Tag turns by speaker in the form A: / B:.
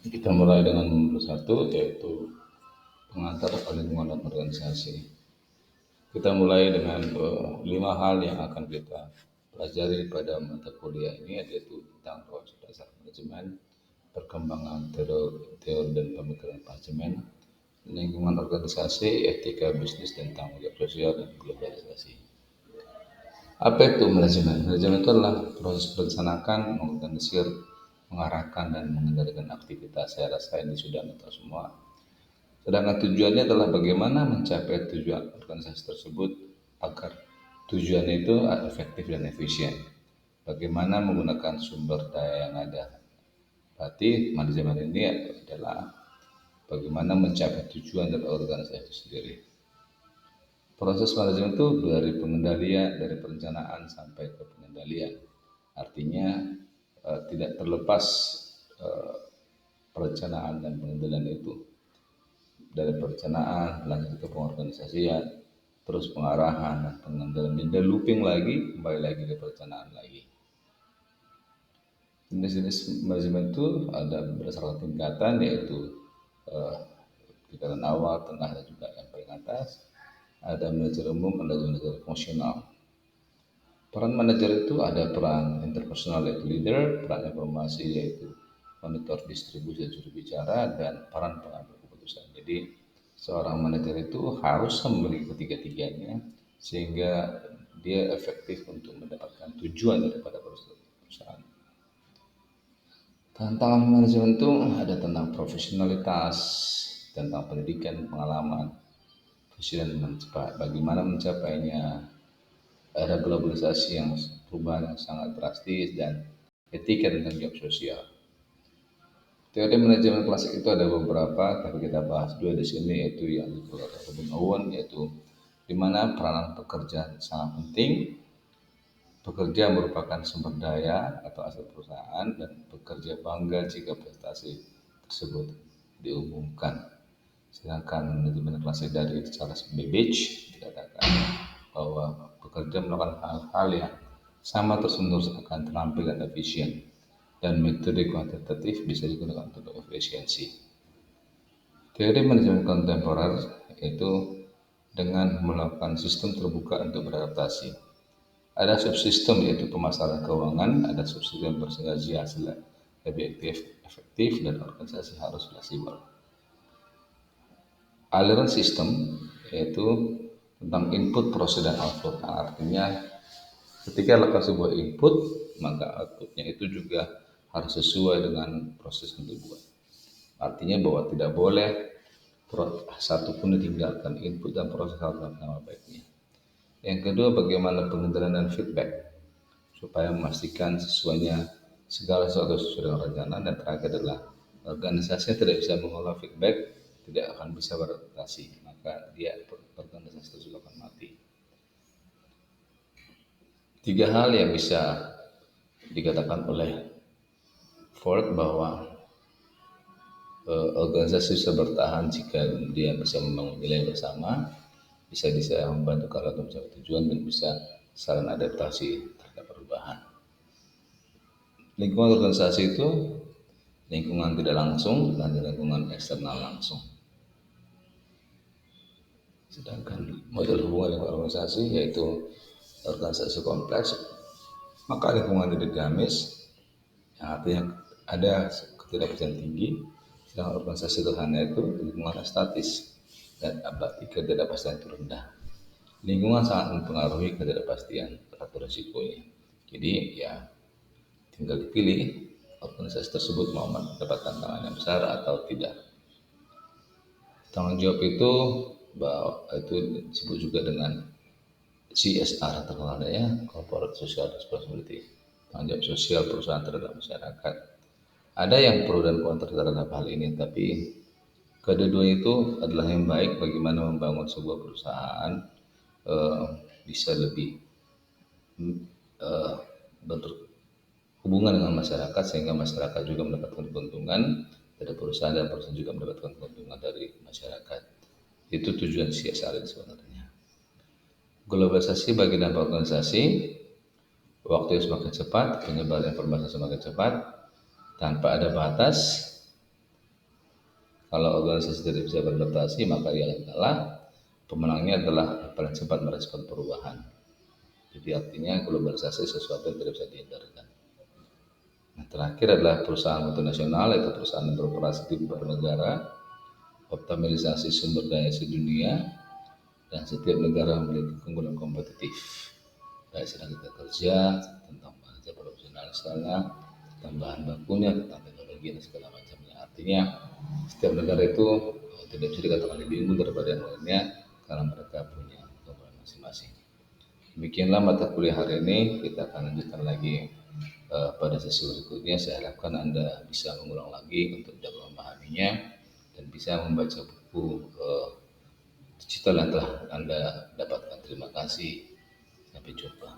A: Kita mulai dengan nomor satu, yaitu pengantar lingkungan dan organisasi. Kita mulai dengan 5 hal yang akan kita pelajari pada mata kuliah ini, yaitu tentang proses dasar manajemen, perkembangan teori dan pemikiran manajemen, lingkungan organisasi, etika bisnis dan tanggung jawab sosial dan globalisasi. Apa itu manajemen? Manajemen itu adalah proses merencanakan, mengorganisir, mengarahkan dan mengendalikan aktivitas. Saya rasa ini sudah tahu semua. Sedangkan tujuannya adalah bagaimana mencapai tujuan organisasi tersebut agar tujuannya itu efektif dan efisien. Bagaimana menggunakan sumber daya yang ada. Berarti manajemen ini adalah bagaimana mencapai tujuan dari organisasi itu sendiri. Proses manajemen itu dari pengendalian, dari perencanaan sampai ke pengendalian. Artinya tidak terlepas eh, perencanaan dan pengendalian itu. Dari perencanaan lanjut ke pengorganisasian, terus pengarahan dan pengendalian, dan looping lagi kembali lagi ke perencanaan lagi. Jenis-jenis manajemen itu ada berdasarkan tingkatan, yaitu eh, tingkatan awal, tengah, dan juga yang paling atas. Ada manajer umum, ada manajer fungsional. Peran manajer itu ada peran interpersonal yaitu leader, peran informasi yaitu monitor distribusi dan juru bicara, dan peran pengambil keputusan. Jadi seorang manajer itu harus memiliki ketiga-tiganya sehingga dia efektif untuk mendapatkan tujuan daripada perusahaan. Tantangan manajemen itu ada tentang profesionalitas, tentang pendidikan, pengalaman, visi dan bagaimana mencapainya. Ada globalisasi yang perubahan yang sangat drastis dan etika dan tanggung jawab sosial. Teori manajemen klasik itu ada beberapa, tapi kita bahas dua di sini, yaitu yang dikeluarkan Robin Owen, yaitu di mana peranan pekerja sangat penting. Pekerja merupakan sumber daya atau aset perusahaan dan pekerja bangga jika prestasi tersebut diumumkan. Sedangkan manajemen klasik dari Charles Babbage dikatakan bahwa pekerja melakukan hal-hal yang sama terus-menerus akan terampil dan efisien, dan metode kuantitatif bisa digunakan untuk efisiensi. Teori manajemen kontemporer yaitu dengan melakukan sistem terbuka untuk beradaptasi. Ada subsistem yaitu pemasaran keuangan, ada subsistem bersinergi hasil lebih efektif dan organisasi harus fleksibel. Aliran sistem yaitu tentang input, proses, dan output. Nah, artinya ketika lakukan sebuah input, maka outputnya itu juga harus sesuai dengan proses yang dibuat. Artinya bahwa tidak boleh satu pun ditinggalkan, input dan proses harus sama baiknya. Yang kedua, bagaimana pengendalian dan feedback supaya memastikan sesuainya segala sesuatu sesuai dengan rencana. Dan terakhir adalah organisasi yang tidak bisa mengolah feedback tidak akan bisa beradaptasi, maka dia organisasi tersebut akan mati. 3 hal yang bisa dikatakan oleh Ford bahwa organisasi bisa bertahan jika dia bisa membangun nilai bersama, bisa membantu karya untuk mencapai tujuan, dan bisa saling adaptasi terhadap perubahan. Lingkungan organisasi itu lingkungan tidak langsung dan lingkungan eksternal langsung. Sedangkan model hubungan dengan organisasi yaitu organisasi kompleks, maka lingkungan dinamis, yang artinya ada ketidakpastian tinggi. Sedangkan organisasi sederhana itu lingkungan statis dan berarti ketidakpastian itu rendah. Lingkungan sangat mempengaruhi ketidakpastian atau risikonya. Jadi ya tinggal dipilih organisasi tersebut mau mendapat tantangan yang besar atau tidak. Tanggung jawab itu itu disebut juga dengan CSR, terkenal ya, Corporate Social Responsibility, tanggung jawab sosial perusahaan terhadap masyarakat. Ada yang pro dan kontra terhadap hal ini, tapi kedua itu adalah yang baik bagaimana membangun sebuah perusahaan bisa lebih berhubungan dengan masyarakat sehingga masyarakat juga mendapatkan keuntungan dari perusahaan dan perusahaan juga mendapatkan keuntungan dari masyarakat. Itu tujuan CSR sebenarnya. Globalisasi bagi dampak organisasi, waktu yang semakin cepat, penyebaran informasi semakin cepat, tanpa ada batas, Kalau organisasi tidak bisa beradaptasi, maka ia akan kalah. Pemenangnya adalah yang paling cepat merespon perubahan. Jadi artinya globalisasi sesuatu yang tidak bisa dihindarkan. Nah, terakhir adalah perusahaan multinasional, yaitu perusahaan yang beroperasi di beberapa negara, optimalisasi sumber daya sedunia, dan setiap negara memiliki keunggulan kompetitif. Baik sedang kita kerja, tentang bahasa profesional misalnya, tambahan bakunya, tentang teknologi dan segala macamnya. Artinya setiap negara itu tidak bisa dikatakan lebih unggul daripada yang lainnya karena mereka punya keunggulan masing-masing. Demikianlah mata kuliah hari ini. Kita akan lanjutkan lagi pada sesi berikutnya. Saya harapkan Anda bisa mengulang lagi untuk dapat memahaminya dan bisa membaca buku digital yang telah Anda dapatkan. Terima kasih. Sampai jumpa.